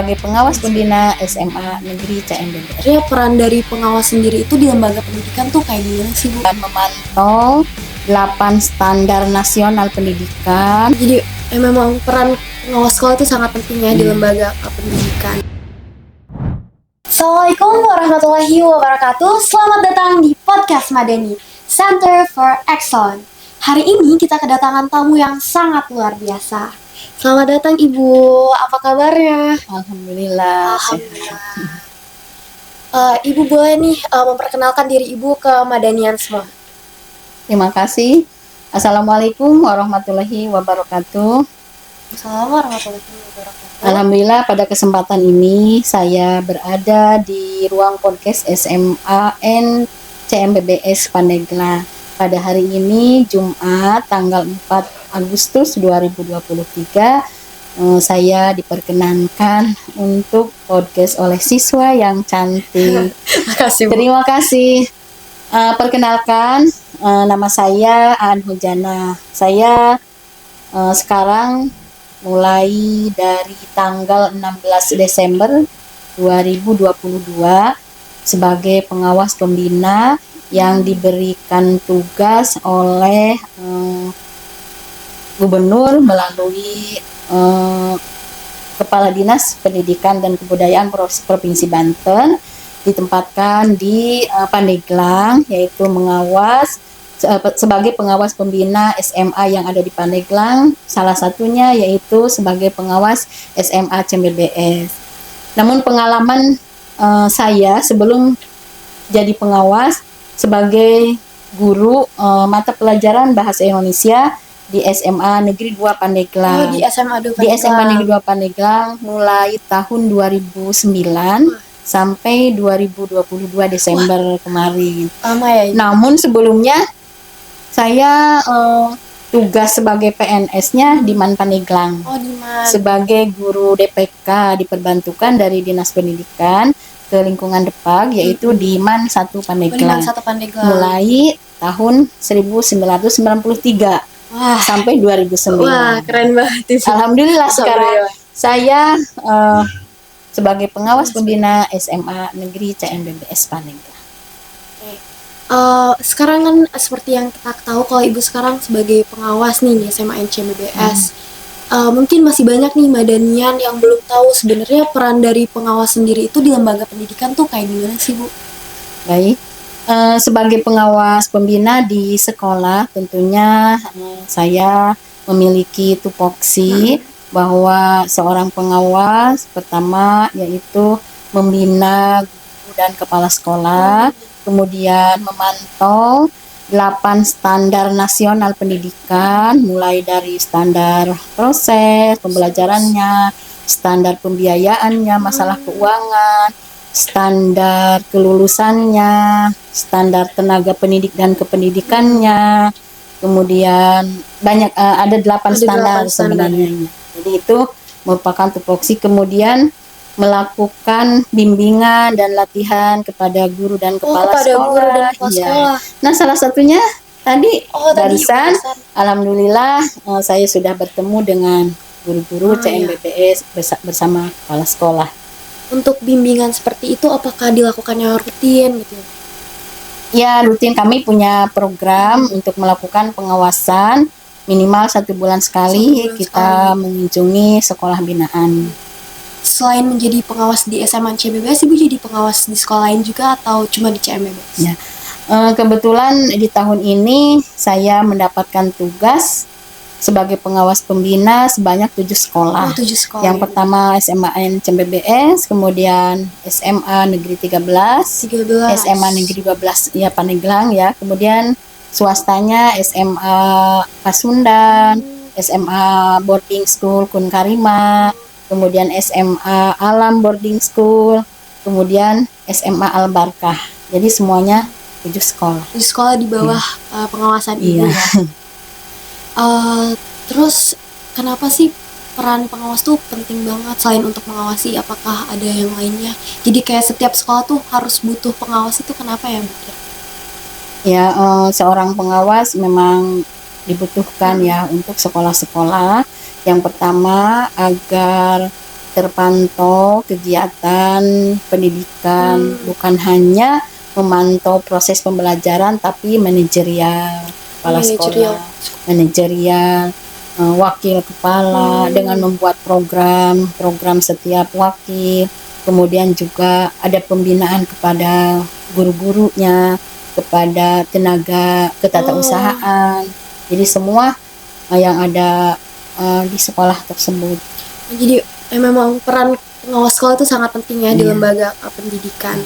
sebagai pengawas pembina SMA Negeri CMBBS. Ya, peran dari pengawas sendiri itu di lembaga pendidikan tuh kayak gimana sih, Bu? Dan memantau 8 standar nasional pendidikan. Jadi memang peran pengawas sekolah itu sangat penting ya di lembaga pendidikan. Assalamualaikum warahmatullahi wabarakatuh. Selamat datang di podcast Madani Center for Excellence. Hari ini kita kedatangan tamu yang sangat luar biasa. Selamat datang Ibu, apa kabarnya? Alhamdulillah. Ibu boleh nih memperkenalkan diri Ibu ke Madanian semua. Terima kasih. Assalamualaikum warahmatullahi wabarakatuh. Assalamualaikum warahmatullahi wabarakatuh. Alhamdulillah pada kesempatan ini saya berada di ruang podcast SMAN CMBBS Pandeglang. Pada hari ini Jumat tanggal 4 Agustus 2023 saya diperkenankan untuk podcast oleh siswa yang cantik. Makasih, Bu. Terima kasih. Perkenalkan, nama saya Aan Hujana. Saya sekarang mulai dari tanggal 16 Desember 2022 sebagai pengawas pembina yang diberikan tugas oleh Gubernur melalui Kepala Dinas Pendidikan dan Kebudayaan Provinsi Banten, ditempatkan di Pandeglang, yaitu mengawas sebagai pengawas pembina SMA yang ada di Pandeglang, salah satunya yaitu sebagai pengawas SMA CMBBS. Namun pengalaman saya sebelum jadi pengawas sebagai guru mata pelajaran Bahasa Indonesia di SMA Negeri 2 Pandeglang. Di SMA 2 Pandeglang. Di SMA Negeri 2 Pandeglang mulai tahun 2009 sampai 2022 Desember kemarin. Lama ya? Namun sebelumnya saya tugas sebagai PNS-nya di Man Pandeglang. Di Man. Sebagai guru DPK diperbantukan dari Dinas Pendidikan ke lingkungan Depag, yaitu di Man 1 Pandeglang. Man 1 Pandeglang. Mulai tahun 1993 sampai 2009. Wah, keren banget itu. Alhamdulillah sekarang saya sebagai pengawas pembina SMA Negeri CMBBS Pandeglang. Sekarang kan seperti yang kita tahu kalau Ibu sekarang sebagai pengawas nih di SMA CMBBS. Mungkin masih banyak nih Madanian yang belum tahu sebenarnya peran dari pengawas sendiri itu di lembaga pendidikan tuh kayak gimana sih, Bu? Baik. Sebagai pengawas pembina di sekolah tentunya saya memiliki tupoksi bahwa seorang pengawas pertama yaitu membina guru dan kepala sekolah, kemudian memantau 8 standar nasional pendidikan, mulai dari standar proses pembelajarannya, standar pembiayaannya, masalah keuangan, standar kelulusannya, standar tenaga pendidik dan kependidikannya, kemudian banyak ada 8 standar sebenarnya. Jadi itu merupakan tupoksi, kemudian melakukan bimbingan dan latihan kepada guru dan kepala sekolah. Iya. Nah, salah satunya tadi barusan alhamdulillah saya sudah bertemu dengan guru-guru CMBBS bersama kepala sekolah. Untuk bimbingan seperti itu apakah dilakukannya rutin gitu? Ya, rutin. Kami punya program untuk melakukan pengawasan minimal 1 bulan sekali kita mengunjungi sekolah binaan. Selain menjadi pengawas di SMA CMBBS, Ibu jadi pengawas di sekolah lain juga atau cuma di CMBBS? Ya. Kebetulan di tahun ini saya mendapatkan tugas sebagai pengawas pembina sebanyak 7 sekolah. 7 sekolah. Yang pertama SMAN CMBBS, kemudian SMA Negeri 13, SMA Negeri 12 ya Pandeglang ya, kemudian swastanya SMA Pasundan, SMA Boarding School Kun Karima, kemudian SMA Alam Boarding School, kemudian SMA Al Barkah. Jadi semuanya 7 sekolah. 7 sekolah di bawah pengawasan Ibu. Iya. Terus kenapa sih peran pengawas tuh penting banget selain untuk mengawasi? Apakah ada yang lainnya? Jadi kayak setiap sekolah tuh harus butuh pengawas, itu kenapa ya, Bu? Ya, seorang pengawas memang dibutuhkan ya untuk sekolah-sekolah. Yang pertama agar terpantau kegiatan pendidikan, bukan hanya memantau proses pembelajaran tapi manajerial, kepala Manajerial. sekolah, manajerial, wakil kepala dengan membuat program setiap wakil, kemudian juga ada pembinaan kepada guru-gurunya, kepada tenaga ketatausahaan, jadi semua yang ada di sekolah tersebut. Jadi memang peran pengawas sekolah itu sangat penting ya di Iya. lembaga pendidikan.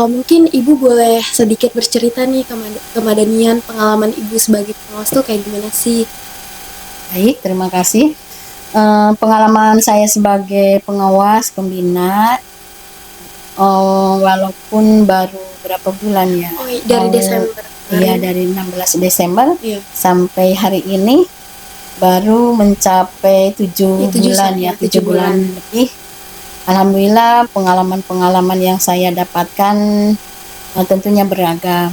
Mungkin Ibu boleh sedikit bercerita nih ke Madanian, pengalaman Ibu sebagai pengawas tuh kayak gimana sih? Baik, terima kasih. Pengalaman saya sebagai pengawas pembina, walaupun baru berapa bulan ya? Oh, dari Desember. Iya, dari 16 Desember Iya. sampai hari ini baru mencapai 7 bulan ya, 7 bulan lebih. Alhamdulillah pengalaman-pengalaman yang saya dapatkan tentunya beragam.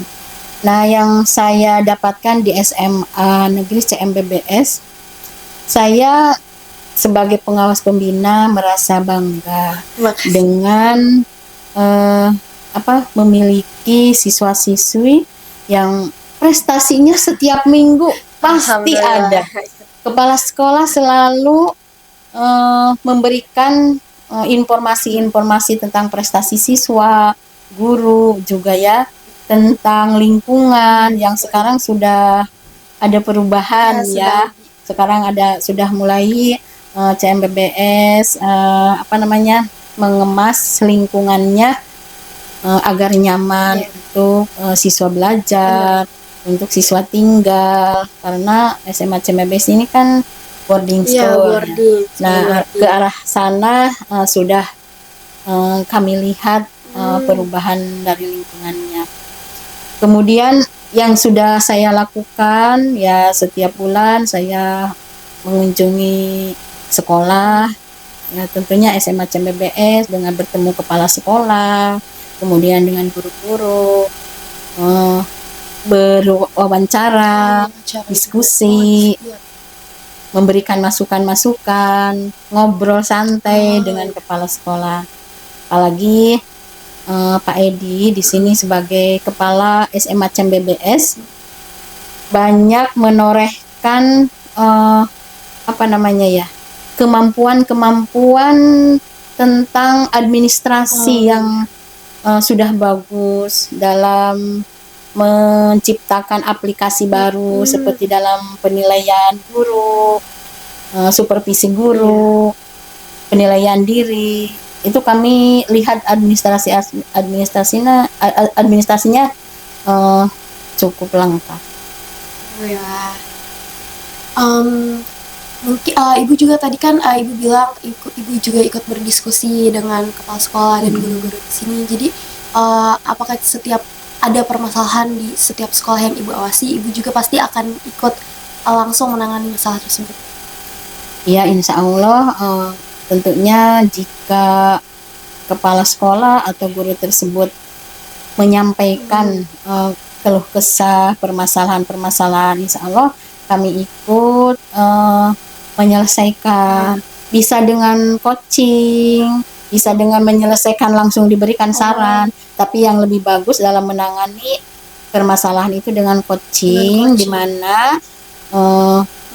Nah, yang saya dapatkan di SMA Negeri CMBBS, saya sebagai pengawas pembina merasa bangga Makasih. dengan memiliki siswa-siswi yang prestasinya setiap minggu pasti ada. Kepala sekolah selalu memberikan informasi-informasi tentang prestasi siswa, guru juga ya, tentang lingkungan yang sekarang sudah ada perubahan ya. Sekarang sudah mulai CMBBS mengemas lingkungannya agar nyaman untuk siswa belajar, untuk siswa tinggal, karena SMA CMBBS ini kan boarding school. Nah, ke arah sana sudah kami lihat perubahan dari lingkungannya. Kemudian yang sudah saya lakukan ya, setiap bulan saya mengunjungi sekolah, ya tentunya SMA CMBBS dengan bertemu kepala sekolah, kemudian dengan guru-guru, berwawancara, diskusi, memberikan masukan-masukan, ngobrol santai dengan kepala sekolah. Apalagi Pak Edi di sini sebagai kepala SMA CMBBS banyak menorehkan kemampuan-kemampuan tentang administrasi yang sudah bagus dalam menciptakan aplikasi baru seperti dalam penilaian guru, supervisi guru, penilaian diri. Itu kami lihat administrasinya cukup lengkap. Mungkin Ibu juga tadi kan Ibu bilang Ibu juga ikut berdiskusi dengan kepala sekolah dan guru-guru di sini. Jadi apakah setiap ada permasalahan di setiap sekolah yang Ibu awasi, Ibu juga pasti akan ikut langsung menangani masalah tersebut? Ya, insya Allah tentunya jika kepala sekolah atau guru tersebut menyampaikan keluh kesah, permasalahan-permasalahan, insya Allah kami ikut menyelesaikan. Bisa dengan coaching, bisa dengan menyelesaikan langsung diberikan saran, tapi yang lebih bagus dalam menangani permasalahan itu dengan coaching, di mana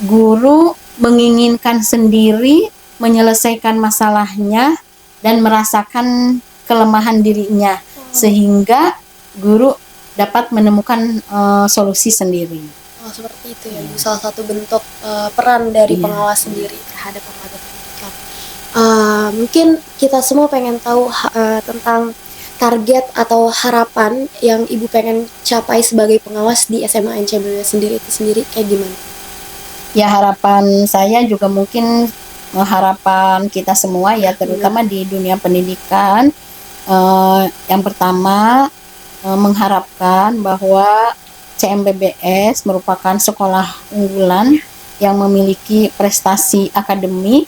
guru menginginkan sendiri menyelesaikan masalahnya dan merasakan kelemahan dirinya, sehingga guru dapat menemukan solusi sendiri. Seperti itu ya, salah satu bentuk peran dari pengawas sendiri terhadap lembaga pendidikan. Mungkin kita semua pengen tahu tentang target atau harapan yang Ibu pengen capai sebagai pengawas di SMA NCBB sendiri itu sendiri kayak gimana? Ya, harapan saya juga mungkin harapan kita semua ya, terutama di dunia pendidikan. Yang pertama, mengharapkan bahwa CMBBS merupakan sekolah unggulan yang memiliki prestasi akademik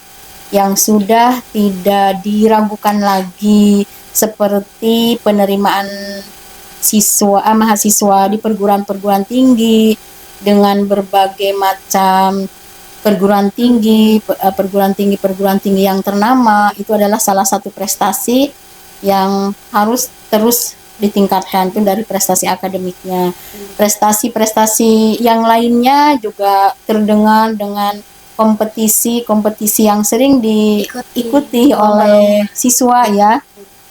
yang sudah tidak diragukan lagi, seperti penerimaan mahasiswa di perguruan-perguruan tinggi dengan berbagai macam perguruan tinggi yang ternama, itu adalah salah satu prestasi yang harus terus ditingkatkan, itu dari prestasi akademiknya. Prestasi-prestasi yang lainnya juga terdengar dengan kompetisi yang sering diikuti oleh siswa ya,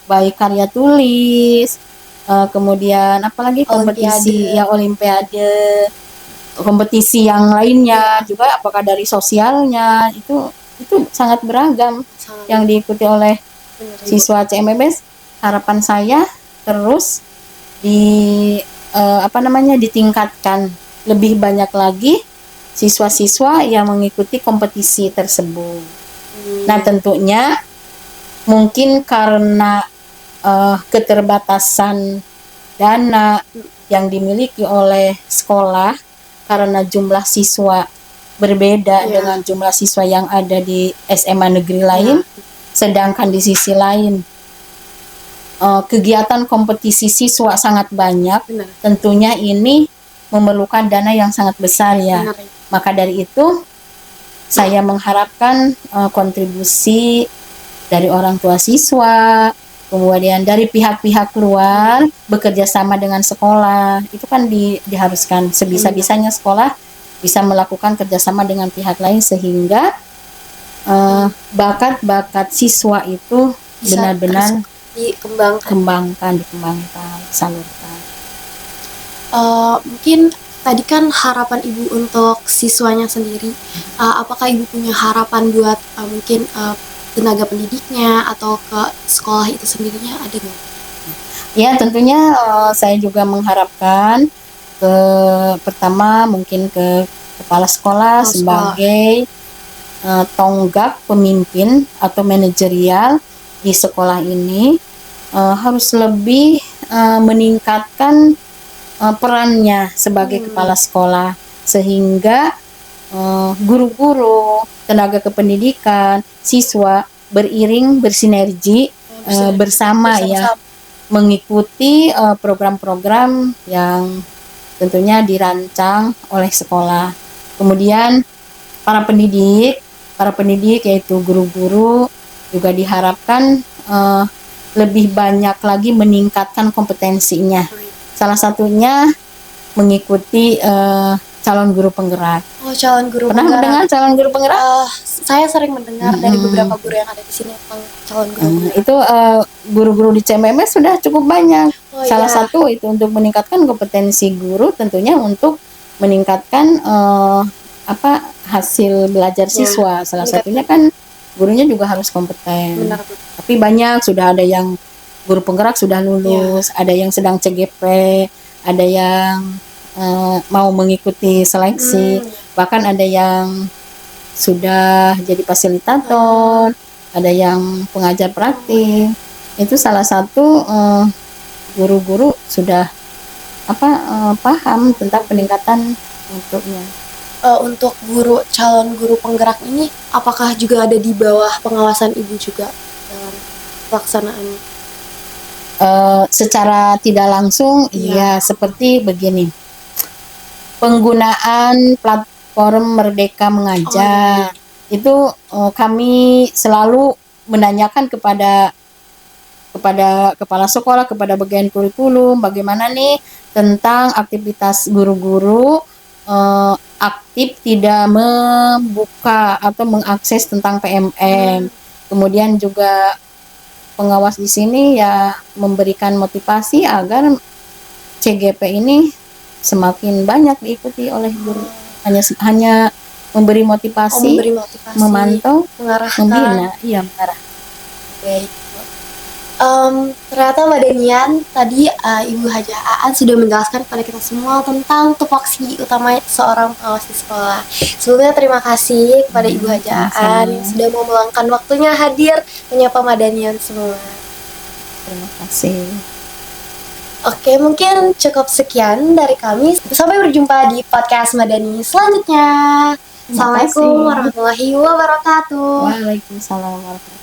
baik karya tulis, kemudian apalagi kompetisi olimpiade, kompetisi yang lainnya juga, apakah dari sosialnya, itu sangat beragam yang diikuti oleh siswa CMBS. Harapan saya terus ditingkatkan, lebih banyak lagi siswa-siswa yang mengikuti kompetisi tersebut. Nah, tentunya mungkin karena keterbatasan dana yang dimiliki oleh sekolah, karena jumlah siswa berbeda dengan jumlah siswa yang ada di SMA negeri lain, sedangkan di sisi lain kegiatan kompetisi siswa sangat banyak. Tentunya ini memerlukan dana yang sangat besar ya. Maka dari itu saya mengharapkan kontribusi dari orang tua siswa, kemudian dari pihak-pihak luar bekerja sama dengan sekolah. Itu kan diharuskan, sebisa-bisanya sekolah bisa melakukan kerjasama dengan pihak lain sehingga bakat-bakat siswa itu benar-benar dikembangkan, salurkan. Mungkin tadi kan harapan Ibu untuk siswanya sendiri, apakah Ibu punya harapan buat mungkin tenaga pendidiknya atau ke sekolah itu sendirinya, ada nggak? Ya, tentunya saya juga mengharapkan pertama mungkin ke kepala sekolah sebagai tonggak pemimpin atau manajerial di sekolah ini, harus lebih meningkatkan perannya sebagai kepala sekolah, sehingga guru-guru, tenaga kependidikan, siswa bersinergi bersama ya, mengikuti program-program yang tentunya dirancang oleh sekolah. Kemudian para pendidik yaitu guru-guru juga diharapkan lebih banyak lagi meningkatkan kompetensinya. Salah satunya mengikuti calon guru penggerak. Calon guru Pernah penggerak. mendengar calon guru penggerak? Saya sering mendengar dari beberapa guru yang ada di sini tentang calon guru penggerak. Itu guru-guru di CMMS sudah cukup banyak. Salah satu itu untuk meningkatkan kompetensi guru, tentunya untuk meningkatkan hasil belajar siswa. Salah satunya kan gurunya juga harus kompeten. Benar. Tapi banyak, sudah ada yang guru penggerak sudah lulus, ada yang sedang CGP, ada yang mau mengikuti seleksi, bahkan ada yang sudah jadi fasilitator, ada yang pengajar praktik. Itu salah satu guru-guru sudah paham tentang peningkatan untuknya. Untuk calon guru penggerak ini, apakah juga ada di bawah pengawasan Ibu juga dalam pelaksanaannya? Secara tidak langsung, ya seperti begini. Penggunaan platform Merdeka Mengajar, itu kami selalu menanyakan kepada kepala sekolah, kepada bagian kurikulum, bagaimana nih tentang aktivitas guru-guru aktif tidak membuka atau mengakses tentang PMN. Kemudian juga pengawas di sini ya memberikan motivasi agar CGP ini semakin banyak diikuti oleh guru. Hanya memberi motivasi, memantau, membina. Iya, mengarah. Baik. Ternyata Mbak Denian tadi Ibu Hajah Aan sudah menjelaskan kepada kita semua tentang tupoksi utama seorang pengawas di sekolah. Sebelumnya terima kasih kepada Ibu Hajah Aan yang sudah mau meluangkan waktunya hadir menyapa Mbak Denian semua. Terima kasih. Oke, mungkin cukup sekian dari kami. Sampai berjumpa di podcast Mbak Dani selanjutnya. Assalamualaikum warahmatullahi wabarakatuh. Waalaikumsalam warahmatullahi wabarakatuh.